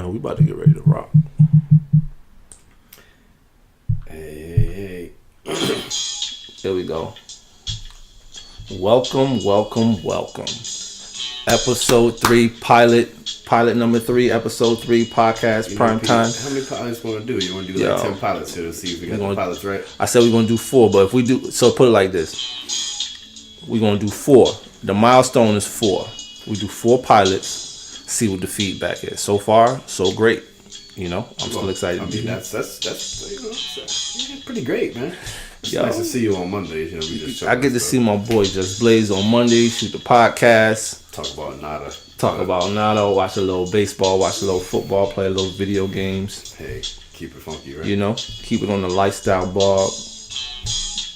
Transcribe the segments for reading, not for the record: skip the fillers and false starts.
Man, we about to get ready to rock. Hey. Here we go. Welcome. Episode 3, pilot number 3, episode 3, podcast, prime time. How many pilots want to do? You want to do like 10 pilots here to see if we got the pilots right? I said we're going to do 4, but if we do, so put it like this. We're going to do 4. The milestone is 4. We do 4 pilots, see what the feedback is. So far, so great. You know, I'm still excited. I mean, that's pretty great, man. It's nice to see you on Mondays. You know, we just I get to see my boy Just Blaze on Monday, shoot the podcast. Talk about nada. Watch a little baseball, watch a little football, play a little video games. Hey, keep it funky, right? You know, keep it on the lifestyle blog.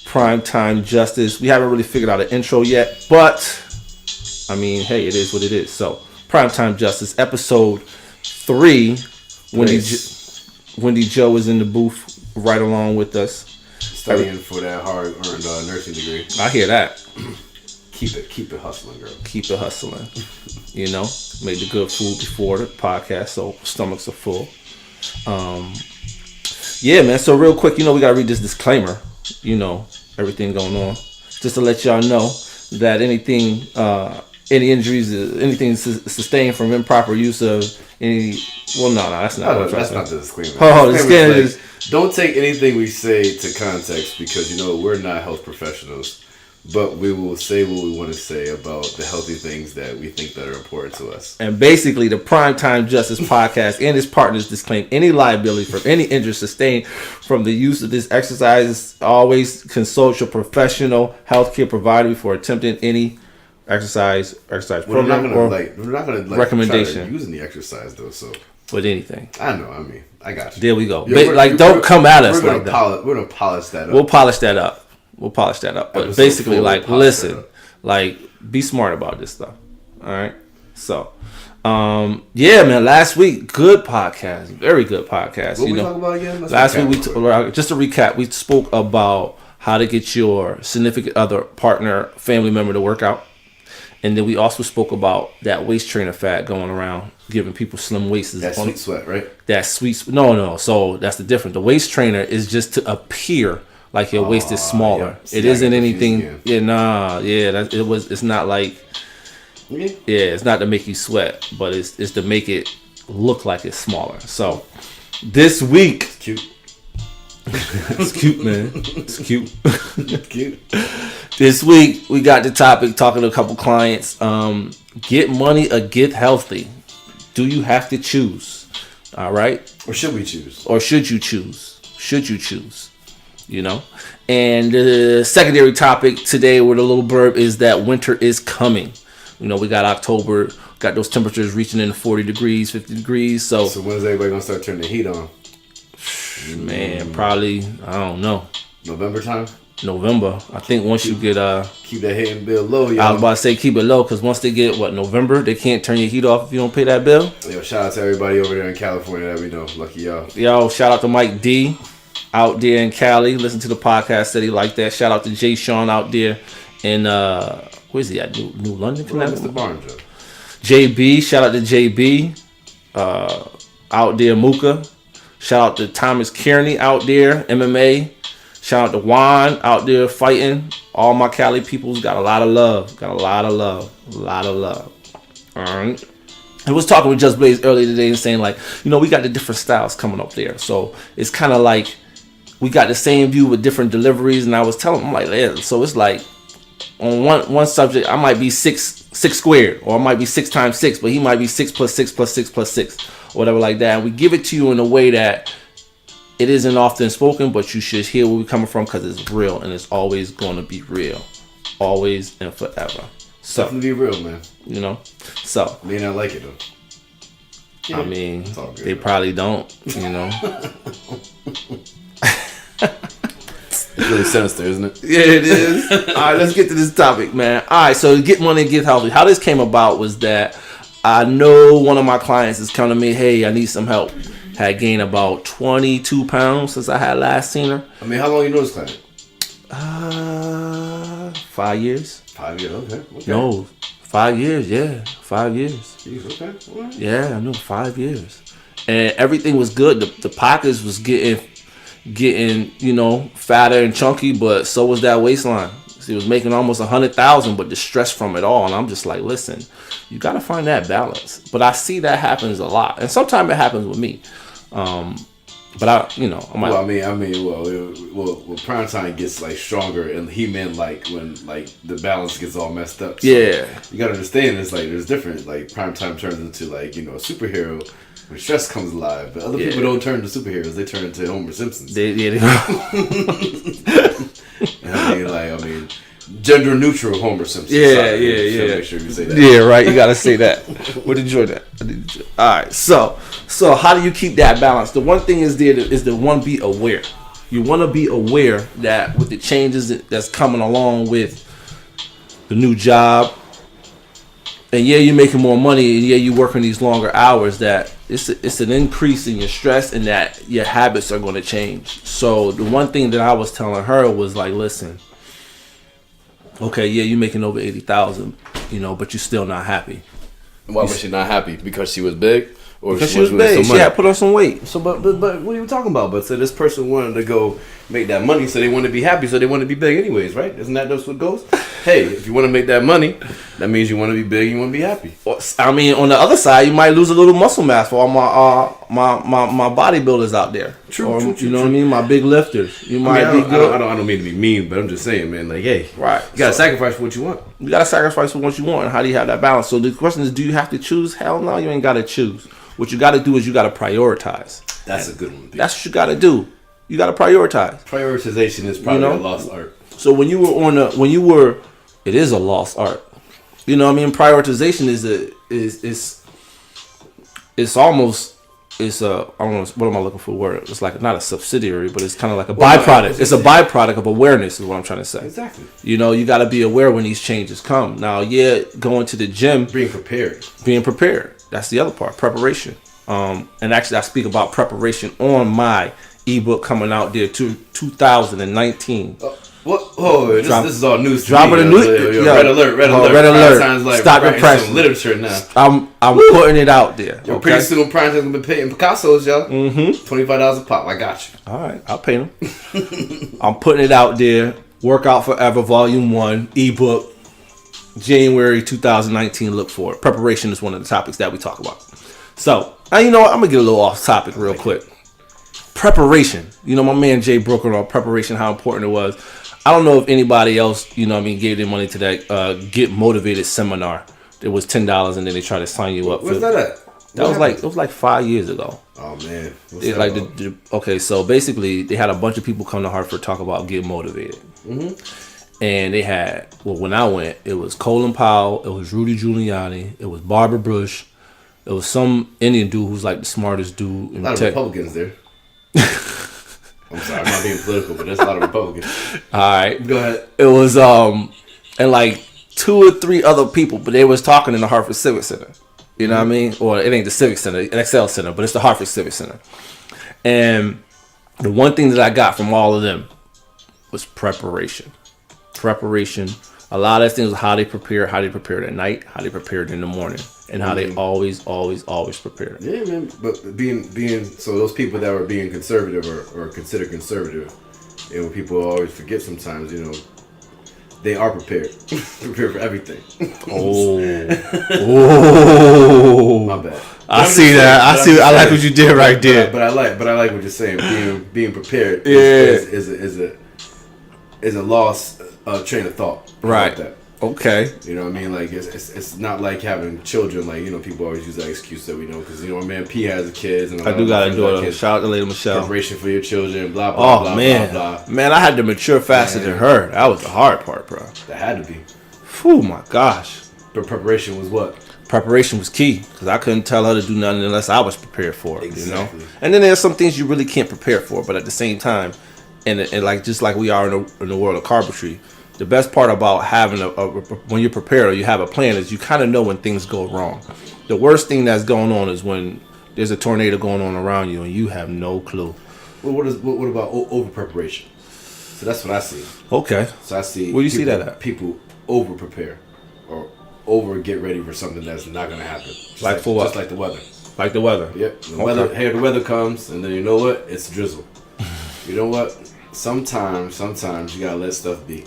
Primetime Justice. We haven't really figured out an intro yet, but I mean, hey, it is what it is. So, Primetime Justice, episode 3. Wendy Joe is in the booth right along with us. Studying for that hard-earned nursing degree. I hear that. Keep it hustling, girl. Keep it hustling. You know, made the good food before the podcast, so stomachs are full. Yeah, man. So real quick, you know, we gotta read this disclaimer. You know, everything going on, just to let y'all know that anything, any injuries, anything sustained from improper use of any. Well, no, that's not. That's not the disclaimer. Oh, the disclaimer is. Don't take anything we say to context because, you know, we're not health professionals, but we will say what we want to say about the healthy things that we think that are important to us. And basically, the Primetime Justice podcast and its partners disclaim any liability for any injury sustained from the use of this exercise. Always consult your professional healthcare provider before attempting any exercise program or recommendation. Using the exercise though, so. With anything. I know, I got you. There we go. Don't come at us like that. We're going to polish that up. We'll polish that up. But basically, listen, be smart about this stuff. All right? So, yeah, man, last week, good podcast. Very good podcast. What we talking about again? Last week, just to recap, we spoke about how to get your significant other, partner, family member to work out. And then we also spoke about that waist trainer fad going around, giving people slim waists. That sweet sweat, right? That sweet. No. So that's the difference. The waist trainer is just to appear like your waist is smaller. Yeah. It isn't anything. It's not like. Yeah, it's not to make you sweat, but it's to make it look like it's smaller. So this week. It's cute. It's cute, man. It's cute. Cute. This week we got the topic talking to a couple clients. Get money or get healthy. Do you have to choose? All right. Or should we choose? Or should you choose? Should you choose? You know. And the secondary topic today with a little blurb is that winter is coming. You know, we got October, got those temperatures reaching in 40 degrees, 50 degrees. So when's everybody gonna start turning the heat on? Man, probably, I don't know. November time? November. I think once you get keep that heating bill low, y'all. I was about to say keep it low because once they get November, they can't turn your heat off if you don't pay that bill. Yo, shout out to everybody over there in California that we know. Lucky y'all. Yo, shout out to Mike D out there in Cali. Listen to the podcast, said he like that. Shout out to Jay Sean out there in where's he at? New London, Connecticut. Mr. Barnes. JB, shout out to JB out there, Mooka. Shout out to Thomas Kearney out there, MMA. Shout out to Juan out there fighting. All my Cali peoples got a lot of love. A lot of love. All right. I was talking with Just Blaze earlier today and saying, like, you know, we got the different styles coming up there. So it's kind of like we got the same view with different deliveries. And I was telling him, like, yeah, so it's like on one subject, I might be six squared, or I might be 6 times 6, but he might be 6 plus 6 plus 6 plus 6. Or whatever like that, and we give it to you in a way that it isn't often spoken, but you should hear where we're coming from because it's real and it's always going to be real, always and forever. So definitely be real, man. You know, so may not like it though. Yeah, I mean, they probably don't. You know, it's really sinister, isn't it? Yeah, it is. All right, let's get to this topic, man. All right, so get money and get healthy. How this came about was that I know one of my clients is coming to me, hey, I need some help. Had gained about 22 pounds since I had last seen her. I mean, how long you know this client? 5 years. 5 years, okay. No, 5 years, yeah. 5 years. Jeez, okay. Right. Yeah, I know, 5 years. and everything was good. The pockets was getting fatter and chunky, but so was that waistline. So he was making almost 100,000, but the stress from it all. And I'm just like, listen, you got to find that balance. But I see that happens a lot, and sometimes it happens with me. But I'm like, well, prime time gets like stronger, and he meant like when like the balance gets all messed up. So yeah, you gotta understand it's like there's different. Like prime time turns into like a superhero when stress comes alive, but other people don't turn to superheroes; they turn into Homer Simpsons. They I mean, gender neutral Homer Simpson. Yeah. Make sure you say that. Yeah, right. You gotta say that. What did you that? All right. So how do you keep that balance? The one thing is the one, be aware. You want to be aware that with the changes that's coming along with the new job, and you're making more money, and you're working these longer hours, that it's an increase in your stress, and that your habits are going to change. So the one thing that I was telling her was like, listen, okay, you're making over 80,000, but you're still not happy. Why was she not happy? Because she was big, or because she was big? She had put on some weight. So, but what are you talking about? But so this person wanted to go make that money, so they want to be happy, so they want to be big anyways, right? Isn't that just what goes? Hey, if you want to make that money, that means you want to be big, you want to be happy. I mean, on the other side, you might lose a little muscle mass for all my bodybuilders out there. True. You know what I mean? My big lifters. You might be good. I don't mean to be mean, but I'm just saying, man. Like, hey, right? You gotta sacrifice for what you want. You gotta sacrifice for what you want. And how do you have that balance? So the question is, do you have to choose? Hell no, you ain't gotta choose. What you gotta do is you gotta prioritize. That's a good one. That's what you gotta do. You gotta prioritize. Prioritization is probably a lost art. So it is a lost art. You know what I mean? Prioritization I don't know, what am I looking for a word? It's like not a subsidiary, but it's kind of like a byproduct. It's a byproduct of awareness is what I'm trying to say. Exactly. You got to be aware when these changes come. Now, going to the gym. Being prepared. That's the other part, preparation. And actually I speak about preparation on my ebook coming out there 2019. What? Oh, this is all news. Dropping a new red alert. Sounds like stop your press. Literature now. I'm putting it out there. Okay? Pretty soon, Prime Time's gonna be paying Picasso's, y'all. $25 a pop. I got you. All right, I'll pay them. I'm putting it out there. Workout Forever, Volume 1, ebook, January 2019. Look for it. Preparation is one of the topics that we talk about. So, now you know what? I'm gonna get a little off topic real quick. Preparation. My man Jay Brooker on preparation, how important it was. I don't know if anybody else, gave their money to that Get Motivated seminar. It was $10, and then they tried to sign you up. Where's that at? It was like 5 years ago. Oh man. It's like okay, so basically they had a bunch of people come to Hartford talk about Get Motivated. And they had, when I went, it was Colin Powell, it was Rudy Giuliani, it was Barbara Bush, it was some Indian dude who's like the smartest dude in a lot of Republicans there. I'm sorry, I'm not being political, but there's a lot of Republicans. All right. Go ahead. It was, and like 2 or 3 other people, but they was talking in the Hartford Civic Center. You know what I mean? Or it ain't the Civic Center, an Excel Center, but it's the Hartford Civic Center. And the one thing that I got from all of them was preparation. A lot of things was how they prepared at night, how they prepared in the morning, and how they always prepared. Yeah, man. But being so those people that were being conservative or considered conservative, and what people always forget sometimes, they are prepared. Prepared for everything. Oh. My bad. I see that. I like what you did right there. But I like what you're saying. Being prepared is a lost train of thought. Right. Like that. Okay. You know what I mean? Like it's not like having children. Like people always use that excuse that we know because my man P has kids and I do gotta do it. Shout out to Lady Michelle. Preparation for your children. Blah blah blah man. blah blah. Man, I had to mature faster than her. That was the hard part, bro. That had to be. Oh my gosh. But preparation was what? Preparation was key because I couldn't tell her to do nothing unless I was prepared for it. Exactly. And then there's some things you really can't prepare for, but at the same time, and like just like we are in the world of carpentry. The best part about having when you're prepared or you have a plan is you kind of know when things go wrong. The worst thing that's going on is when there's a tornado going on around you and you have no clue. Well, what about over preparation? So that's what I see. Okay. So I see. Where do you see that at? People over prepare or over get ready for something that's not going to happen. Like for what? Just like the weather. Like the weather. Yep. The weather comes, and then you know what? It's drizzle. You know what? Sometimes you gotta let stuff be.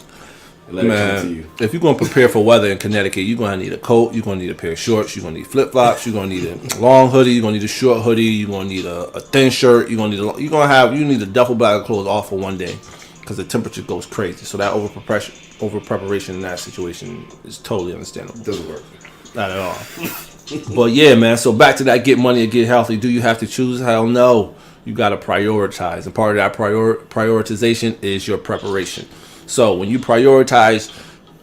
Let it come to you. If you're gonna prepare for weather in Connecticut, you're gonna need a coat. You're gonna need a pair of shorts. You're gonna need flip flops. You're gonna need a long hoodie. You're gonna need a short hoodie. You're gonna need a thin shirt. You need a duffel bag of clothes all for one day, because the temperature goes crazy. So that over preparation in that situation is totally understandable. It doesn't work. Not at all. But yeah, man. So back to that: get money or get healthy. Do you have to choose? Hell no. You got to prioritize, and part of that prioritization is your preparation. So when you prioritize,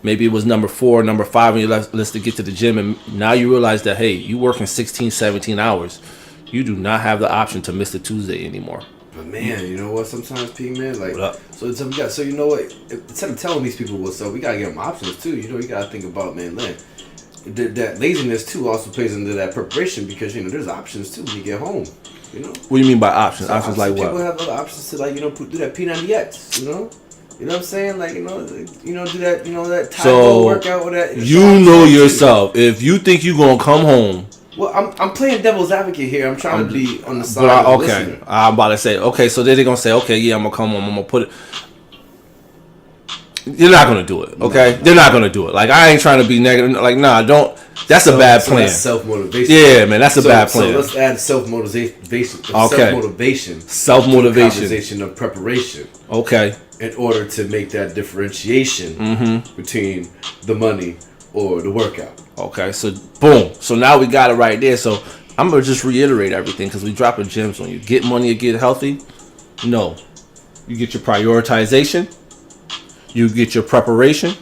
maybe it was number 4, number 5 on your list to get to the gym, and now you realize that, hey, you working 16, 17 hours. You do not have the option to miss the Tuesday anymore. But man, you know what? Sometimes, P, man, like, so you know what? Instead of telling these people what's up, we gotta give them options too. You know, you gotta think about, man, that laziness too also plays into that preparation, because you know there's options too when you get home. You know. What do you mean by options? So options like what? People have other options to, like, you know, do that P90X. You know. You know what I'm saying? Like, do that, that Taekwondo workout or that. You know yourself. If you think you're gonna come home. Well, I'm playing devil's advocate here. I'm trying to be on the side of the listener. I'm about to say, okay, so they're gonna say, okay, yeah, I'm gonna come home, I'm gonna put it. You're not gonna do it, okay? No. They're not gonna do it. Like, I ain't trying to be negative. Like, nah, don't. That's a bad plan. That's self-motivation. Yeah, man, that's a bad plan. So let's add self-motivation. Okay. Self-motivation of preparation. Okay. In order to make that differentiation between the money or the workout. Okay, so boom. So now we got it right there. So I'm going to just reiterate everything, because we dropping gems on you. Get money or get healthy? No. You get your prioritization, you get your preparation,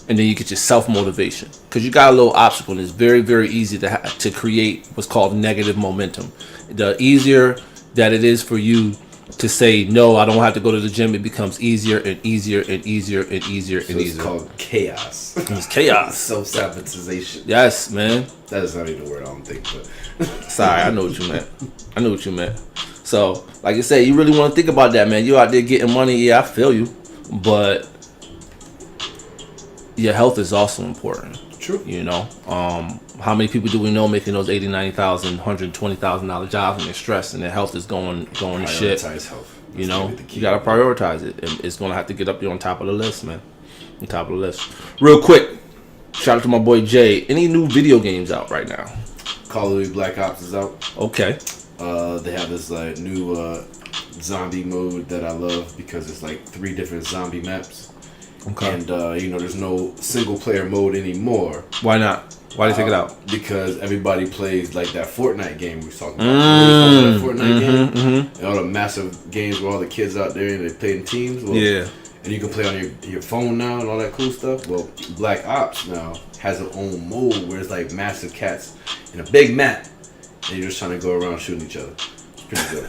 and then you get your self-motivation. Because you got a little obstacle, and it's very, very easy to create what's called negative momentum. The easier that it is for you to say, no, I don't have to go to the gym, it becomes easier and easier and easier and easier and easier. It's called chaos. It's chaos. Self-sabotagation. Yes, man. That is not even the word I don't think, but. Sorry, I know what you meant. So, like I said, you really want to think about that, man. You out there getting money, yeah, I feel you. But your health is also important. True. You know, how many people do we know making those $80,000, $90,000, $120,000 jobs, and they're stressed and their health is going to shit? Prioritize health. You know, you gotta prioritize it. And it's gonna have to get up there on top of the list, man. On top of the list. Real quick, shout out to my boy Jay. Any new video games out right now? Call of Duty Black Ops is out. Okay. They have this new zombie mode that I love, because it's like 3 different zombie maps. Okay. And there's no single player mode anymore. Why not? Why did they take it out? Because everybody plays like that Fortnite game we was talking about. That Fortnite game? And all the massive games where all the kids out there and they play in teams. Well, yeah. And you can play on your phone now and all that cool stuff. Well, Black Ops now has its own mode where it's like massive cats in a big map, and you're just trying to go around shooting each other. It's pretty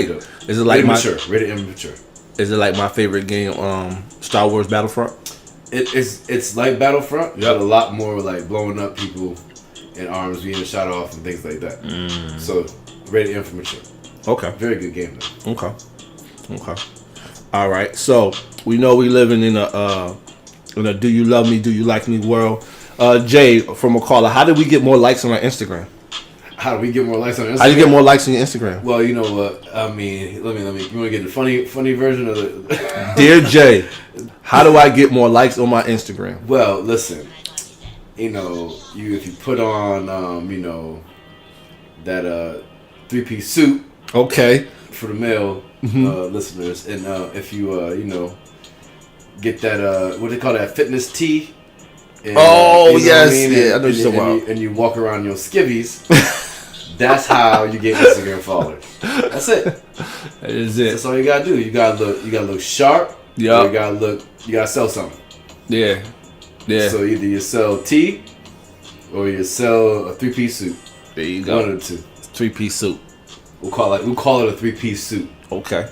good. Is it like rated immature? Is it like my favorite game, Star Wars Battlefront? It's like Battlefront, but a lot more like blowing up people and arms being shot off and things like that. So rated M for mature. Okay. Very good game though. Okay. All right. So we know we living in a do you love me, do you like me world. Jay from McCalla, how did we get more likes on our Instagram? How do we get more likes on Instagram? How do you get more likes on your Instagram? Well, you know what? I mean, let me. You want to get the funny version of the? Dear Jay, how do I get more likes on my Instagram? Well, listen. If you put on that 3-piece suit. Okay. For the male listeners, and if you get that what they call that fitness tee. And, yes, I mean? Yeah, I know you're talking about. And you walk around your skivvies. That's how you get Instagram followers. That's it. That is it. That's all you gotta do. You gotta look sharp. Yeah. You gotta sell something. Yeah. So either you sell tea, or you sell a 3-piece suit. There you go. One of the two. 3-piece suit. We'll call it a 3-piece suit. Okay.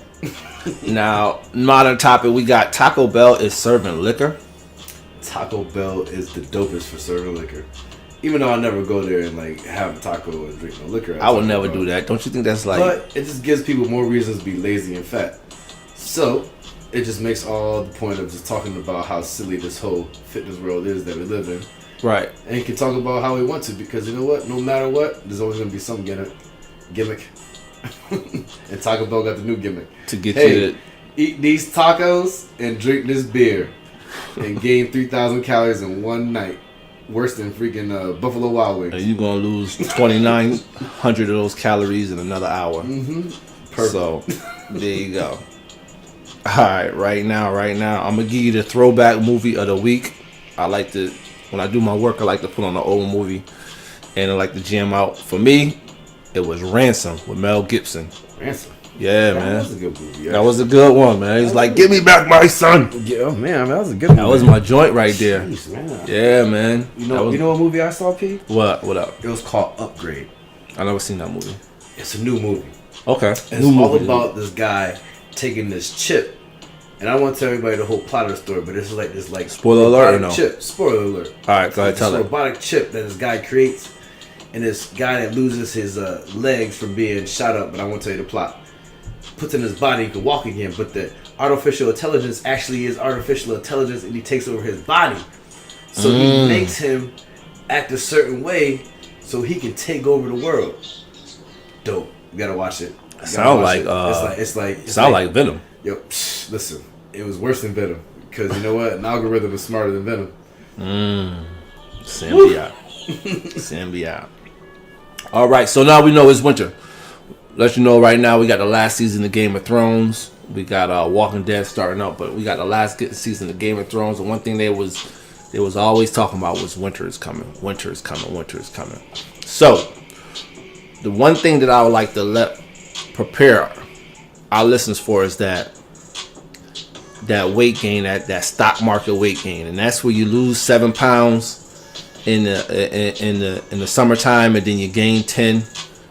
Now, modern topic. We got Taco Bell is serving liquor. Taco Bell is the dopest for serving liquor. Even though I never go there and like have a taco and drink no liquor. I would never do that. Don't you think that's like? But it just gives people more reasons to be lazy and fat. So it just makes all the point of just talking about how silly this whole fitness world is that we live in. Right. And he can talk about how he wants to, because you know what? No matter what, there's always gonna be some gimmick. And Taco Bell got the new gimmick to get you to eat these tacos and drink this beer and gain 3,000 calories in one night. Worse than freaking Buffalo Wild Wings. And you're gonna lose 2,900 of those calories in another hour. Mm-hmm. Perfect. So there you go. All right, right now, I'm gonna give you the throwback movie of the week. I like to, when I do my work, I like to put on an old movie, and I like to jam out. For me, it was Ransom with Mel Gibson. Ransom. Yeah, man. That was a good movie. Yeah. That was a good one, man. He's like, "Give me back my son." Yeah, oh man, that was a good movie. That was my joint right there. Jeez, man. Yeah, man. You know what movie I saw, P? What up? It was called Upgrade. I never seen that movie. It's a new movie. Okay. And it's all about this guy taking this chip. And I don't want to tell everybody the whole plot of the story, but it's like this spoiler alert or no? Chip. Spoiler alert. All right, go ahead, tell it. This robotic chip that this guy creates, and this guy that loses his legs from being shot up, but I won't tell you the plot. Puts in his body, he can walk again, but the artificial intelligence actually is artificial intelligence, and he takes over his body. So he makes him act a certain way so he can take over the world. Dope. You gotta watch it. Sound like Venom. Yo, listen, it was worse than Venom, because you know what? An algorithm is smarter than Venom. Symbiote. All right, so now we know it's winter. Let you know right now, we got the last season of Game of Thrones. We got Walking Dead starting up, but we got the last season of Game of Thrones. And one thing they was always talking about was winter is coming. Winter is coming. Winter is coming. So the one thing that I would like to prepare our listeners for is that weight gain, that stock market weight gain, and that's where you lose 7 pounds in the summertime, and then you gain 10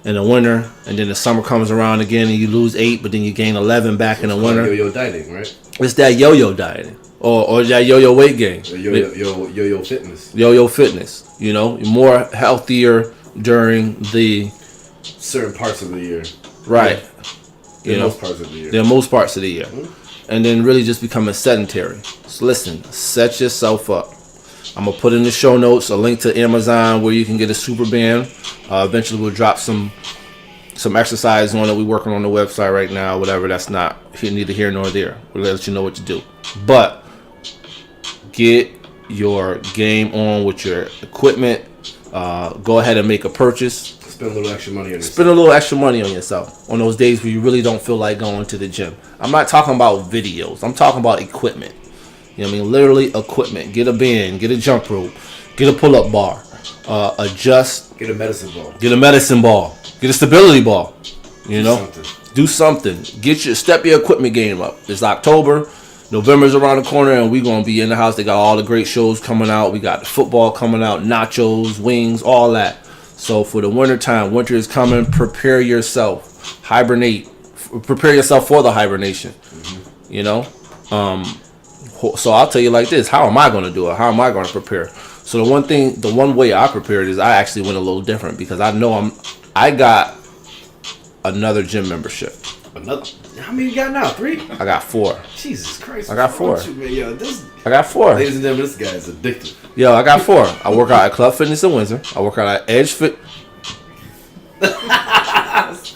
in the winter, and then the summer comes around again and you lose 8, but then you gain 11 back in the winter. Yo-yo dieting, right? It's that yo-yo dieting, or that yo-yo weight gain. Yo-yo fitness. Yo-yo fitness. You know, you're more healthier during the certain parts of the year. Right. Yeah. Most parts of the year. There are most parts of the year. And then really just becoming sedentary. So listen, set yourself up. I'm going to put in the show notes a link to Amazon where you can get a super band. Eventually we'll drop some exercise on it. We're working on the website right now. Whatever, that's not neither here nor there. We'll let you know what to do. But get your game on with your equipment. Go ahead and make a purchase. Spend a little extra money on yourself. Spend a little extra money on yourself on those days where you really don't feel like going to the gym. I'm not talking about videos. I'm talking about equipment. You know what I mean? Literally equipment. Get a band. Get a jump rope. Get a pull-up bar. Adjust. Get a medicine ball. Get a medicine ball. Get a stability ball. You know? Do something. Step your equipment game up. It's October. November's around the corner, and we're going to be in the house. They got all the great shows coming out. We got the football coming out. Nachos, wings, all that. So for the winter time, winter is coming. Prepare yourself. Hibernate. Prepare yourself for the hibernation. Mm-hmm. You know? So I'll tell you like this. How am I going to do it? How am I going to prepare? So the one way I prepared is I actually went a little different because I know I got another gym membership. Another? How many you got now? 3? I got 4. Jesus Christ. I got 4. I got 4. Ladies and gentlemen, this guy is addicted. Yo, I got 4. I work out at Club Fitness in Windsor. I work out at Edge Fit.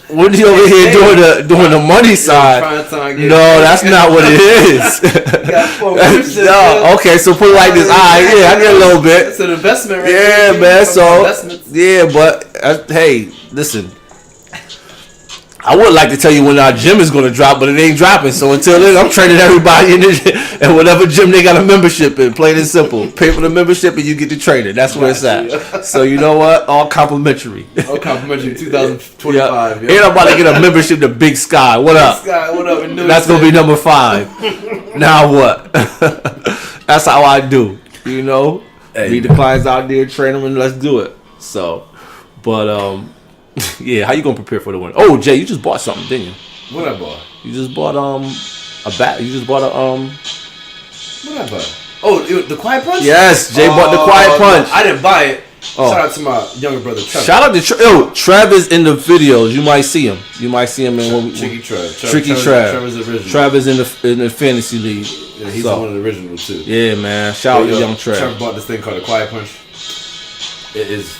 What are you over here doing the money side? No, that's not what it is. No, okay, so put it like this. I get a little bit. It's an investment, right? Yeah, man. So yeah, but hey, listen. I would like to tell you when our gym is going to drop, but it ain't dropping. So until then, I'm training everybody in the and whatever gym they got a membership in. Plain and simple. Pay for the membership and you get to train it. That's where it's at. So you know what? All complimentary. All complimentary. 2025. Yeah. Ain't nobody get a membership to Big Sky. What up? Big Sky. What up? That's gonna be number 5. Now what? That's how I do. You know, meet the clients out there, train them, and let's do it. So, but yeah, how you gonna prepare for the winter? Oh, Jay, you just bought something, didn't you? What I bought? You just bought a bat. You just bought a What I bought? Oh, the Quiet Punch. Yes, Jay bought the Quiet Punch. I didn't buy it. Shout out to my younger brother, Trevor. Shout out to Trev is in the videos. You might see him. In Tricky Trev. Trevor's original. Trevor's in the fantasy league. Yeah, he's one of the originals too. Yeah, man. Shout out to young Trev. Trevor bought this thing called the Quiet Punch. It is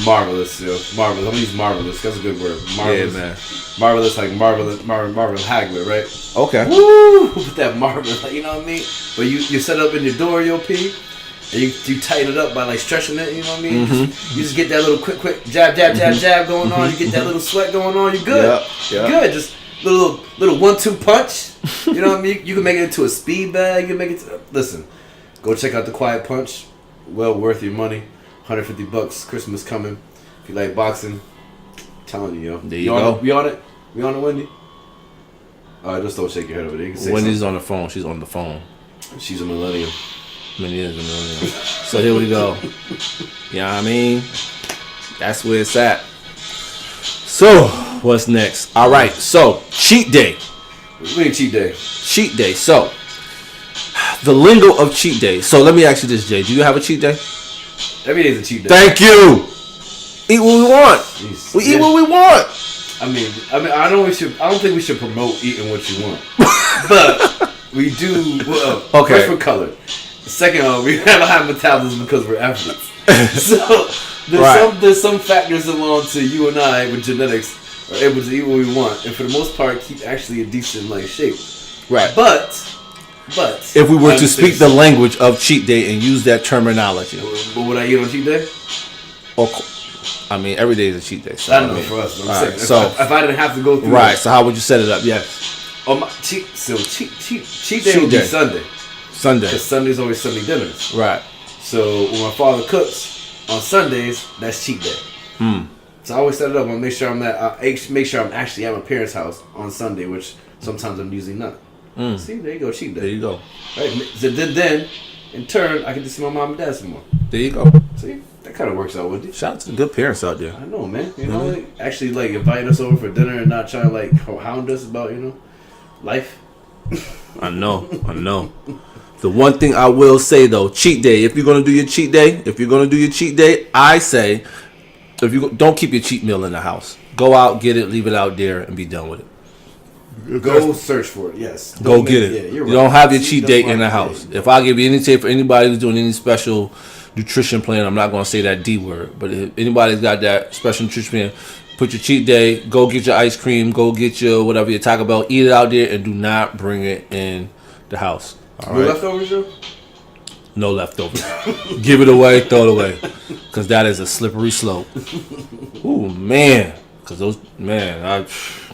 marvelous, yo. Marvelous. I'm gonna use marvelous. That's a good word. Marvelous. Yeah, man. Marvelous, like marvelous Hagler, right? Okay. Woo! With that marvelous, like, you know what I mean? But you set up in your door, yo, P, and you tighten it up by like stretching it. You know what I mean? Mm-hmm. You just get that little quick jab going on. You get that little sweat going on. You're good. Yeah. Good. Just little 1-2 punch. You know what I mean? You can make it into a speed bag. You can make it. Listen, go check out the Quiet Punch. Well worth your money. $150. Christmas coming. If you like boxing, I'm telling you, yo. There you go. We on it, Wendy. Just don't shake your head over there. You can say Wendy's something. on the phone. She's on the phone. She's a millennial. So here we go. You know what I mean? That's where it's at. So, what's next? All right. So, cheat day. We ain't cheat day. Cheat day. So, the lingo of cheat day. So, let me ask you this, Jay. Do you have a cheat day? Every day's a cheat day. Thank you. Eat what we want. Jeez. We eat what we want. I mean, I don't think we should promote eating what you want, but we do. Okay. First, we're colored. Second, we have a high metabolism because we're athletes. So there's some factors along to you and I with genetics are able to eat what we want, and for the most part, keep actually a decent like shape. Right. But if we were to speak the language of cheat day and use that terminology, what would I eat on cheat day? I mean, every day is a cheat day. So I don't know for us. But I'm saying, so if I didn't have to go through right, so how would you set it up? Yes. Oh my cheat day would be Sunday. Sunday. Because Sunday's always Sunday dinners. Right. So when my father cooks on Sundays, that's cheat day. So I always set it up. I make sure I'm actually at my parents' house on Sunday, which sometimes I'm usually not. See, there you go, cheat day. There you go. Right. So then, in turn, I get to see my mom and dad some more. There you go. See, that kind of works out with you. Shout out to the good parents out there. I know, man. You know, like, actually, like invite us over for dinner and not try to like hound us about life. I know. The one thing I will say though, cheat day. If you're gonna do your cheat day, I say, don't keep your cheat meal in the house. Go out, get it, leave it out there, and be done with it. Go search for it. Yes. Go get it. Yeah, you're right. You don't have your cheat day in the house. If I give you any tip for anybody who's doing any special nutrition plan, I'm not gonna say that D word, but if anybody's got that special nutrition plan, put your cheat day. Go get your ice cream. Go get your whatever your Taco Bell. Eat it out there, and do not bring it in the house. All right? Leftovers, Joe? No leftovers. Give it away, throw it away, because that is a slippery slope. Ooh man, because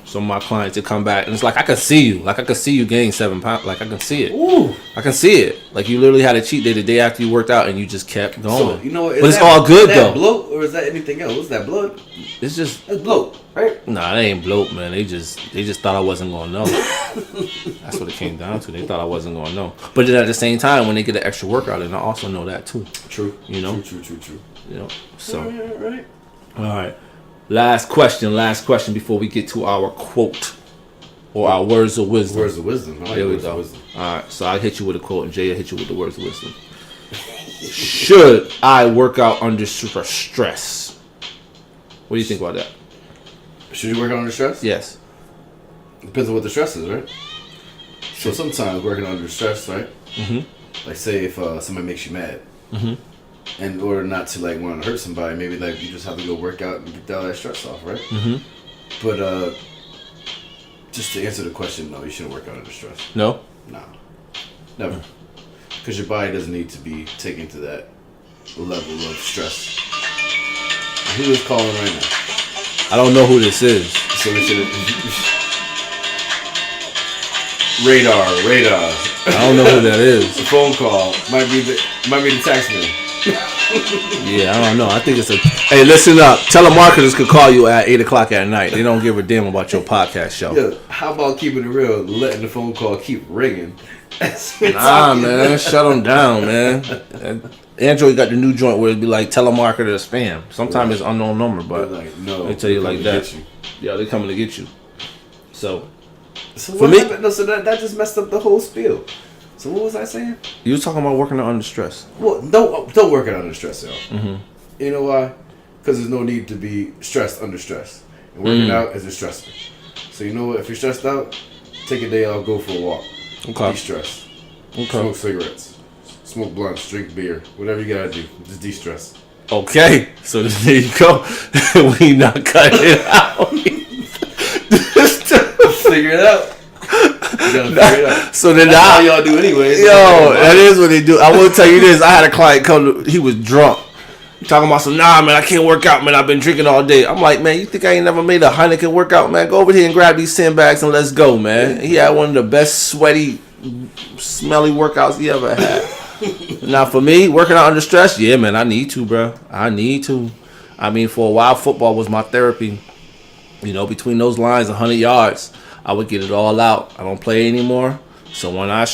some of my clients to come back and it's like I can see you gain 7 pounds. Like I can see it. Ooh. I can see it. Like you literally had a cheat day the day after you worked out and you just kept going. So, you know what? But it's all good though. Is that though. bloat or is that anything else? What's that blood? It's just That's bloat, right? nah, that ain't bloat, man. They just thought I wasn't gonna know. That's what it came down to. They thought I wasn't gonna know. But then at the same time, when they get an extra workout, and I also know that too. True. You know. True. You know. So. Right. All right. Last question before we get to our quote or our words of wisdom. Words of wisdom. I like There we words of go. wisdom. All right. So I'll hit you with a quote, and Jay will hit you with the words of wisdom. Should I work out under super stress? What do you think about that? Should you work out under stress? Yes. Depends on what the stress is, right? So sometimes working under stress, right? Mm-hmm. Like say if somebody makes you mad, in order not to like want to hurt somebody, maybe like you just have to go work out and get all that stress off, right? Mm-hmm. But just to answer the question, no, you shouldn't work out under stress. No. No, never, because your body doesn't need to be taken to that level of stress. And who is calling right now? I don't know who this is. So we should. Radar. I don't know who that is. The phone call might be the tax man. Yeah, I don't know. I think it's a. Hey, listen up. Telemarketers could call you at 8:00 at night. They don't give a damn about your podcast show. Yeah, how about keeping it real? Letting the phone call keep ringing. Nah, man, shut them down, man. Android got the new joint where it'd be like telemarketer spam. Sometimes it's unknown number, but like, no, they tell you like that. You. Yeah, they're coming to get you. So So for what me, happened? No, so that just messed up the whole spiel. So what was I saying? you was talking about working under stress. Well, don't work it under stress, y'all. Mm-hmm. You know why? Because there's no need to be stressed under stress. And working out is a stressor. So you know what? If you're stressed out, take a day off, go for a walk. Okay. De-stress. Okay. Smoke cigarettes. Smoke blunts. Drink beer. Whatever you gotta do. Just de-stress. Okay, so there you go. We not cutting it out. Figure it out. You gotta figure it out. So then That's now, all y'all do anyway. yo, that is what they do. I will tell you this. I had a client come. He was drunk. Talking about some, nah, man, I can't work out, man. I've been drinking all day. I'm like, man, you think I ain't never made a Heineken workout, man? Go over here and grab these sandbags and let's go, man. He had one of the best sweaty, smelly workouts he ever had. Now, for me, working out under stress, yeah, man, I need to, bro. I need to. I mean, for a while, football was my therapy. You know, between those lines, 100 yards, I would get it all out. I don't play anymore. So when I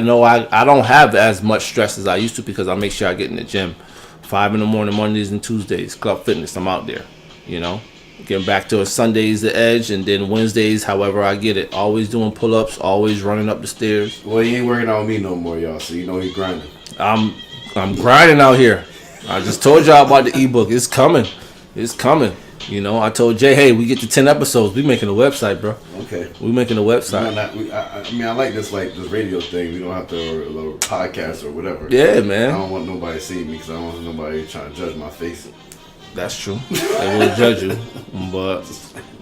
know I don't have as much stress as I used to because I make sure I get in the gym. 5 in the morning, Mondays and Tuesdays, Club Fitness, I'm out there, you know. Getting back to a Sundays the edge, and then Wednesdays, however I get it. Always doing pull-ups, always running up the stairs. Well, he ain't working out with me no more, y'all, so you know he's grinding. I'm grinding out here. I just told y'all about the ebook. It's coming. It's coming. You know, I told Jay, hey, we get to 10 episodes. We making a website, bro. Okay. We making a website. I mean, I like this radio thing. We don't have to, or podcast or whatever. Yeah, man. I don't want nobody seeing me because I don't want nobody trying to judge my face. That's true. They will judge you, but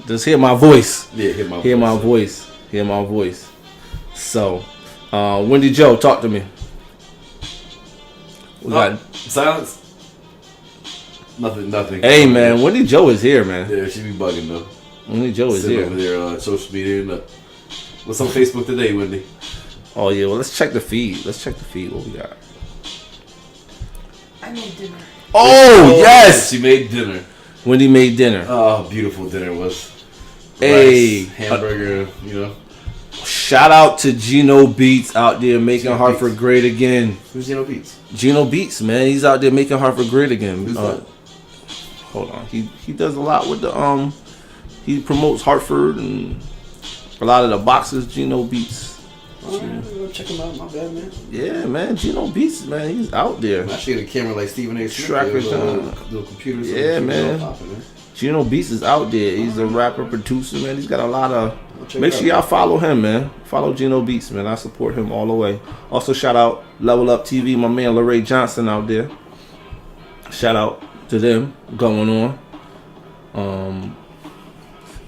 just hear my voice. Yeah, hear my voice. Hear my voice. So, Wendy Joe, talk to me. We got silence. Nothing. Hey, man, Wendy Joe is here, man. Yeah, she be bugging though. Wendy Joe is Sitting here. over there, social media. And, what's on Facebook today, Wendy? Oh yeah, well let's check the feed. What we got? I made dinner. Oh yes, she made dinner. Wendy made dinner. Oh, beautiful dinner was. Hey, rice, hamburger, you know. Shout out to Gino Beats out there making Gino Hartford Beats. great again. Who's Gino Beats? Gino Beats, man, he's out there making Hartford great again. Who's that? Hold on, he does a lot with the he promotes Hartford and a lot of the boxes. Gino Beats. Alright, check him out. My bad, man. Yeah, man, Gino Beats, man, he's out there. I should get a camera like Stephen A. Smith. Trackers, little computers. Yeah, man. Popping, man. Gino Beats is out there. He's a rapper, producer, man. He's got a lot of. Check Make it sure out. y'all follow him, man. Follow Gino Beats, man. I support him all the way. Also, shout out Level Up TV, my man LaRae Johnson out there. Shout out to them going on.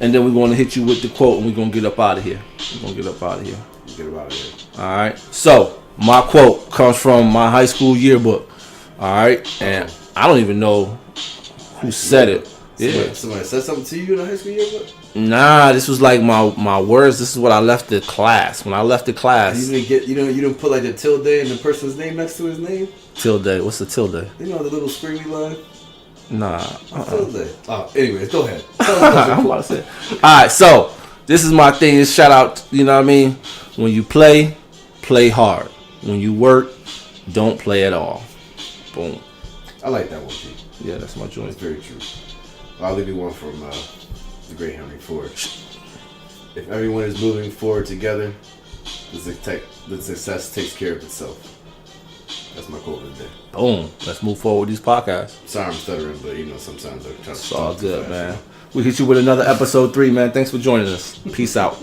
And then we're going to hit you with the quote, and we're going to get up out of here. Get about it. All right. So my quote comes from my high school yearbook. All right, and I don't even know who said it. Yeah. Somebody said something to you in the high school yearbook? Nah, this was like my words. This is what I left the class. When I left the class. You didn't put like the tilde and the person's name next to his name? Tilde. What's the tilde? You know the little squiggly line? Nah. Tilde. Oh, anyways, go ahead. I'm about to say. All right, so this is my thing. Is shout out. You know what I mean? When you play hard. When you work, don't play at all. Boom. I like that one, G. Yeah, that's my It's joint. very true. I'll leave you one from the great Henry Ford. If everyone is moving forward together, the success takes care of itself. That's my quote of the day. Boom. Let's move forward with these podcasts. Sorry I'm stuttering, but sometimes I try to It's all talk too good, fast, man. We hit you with another episode 3, man. Thanks for joining us. Peace out.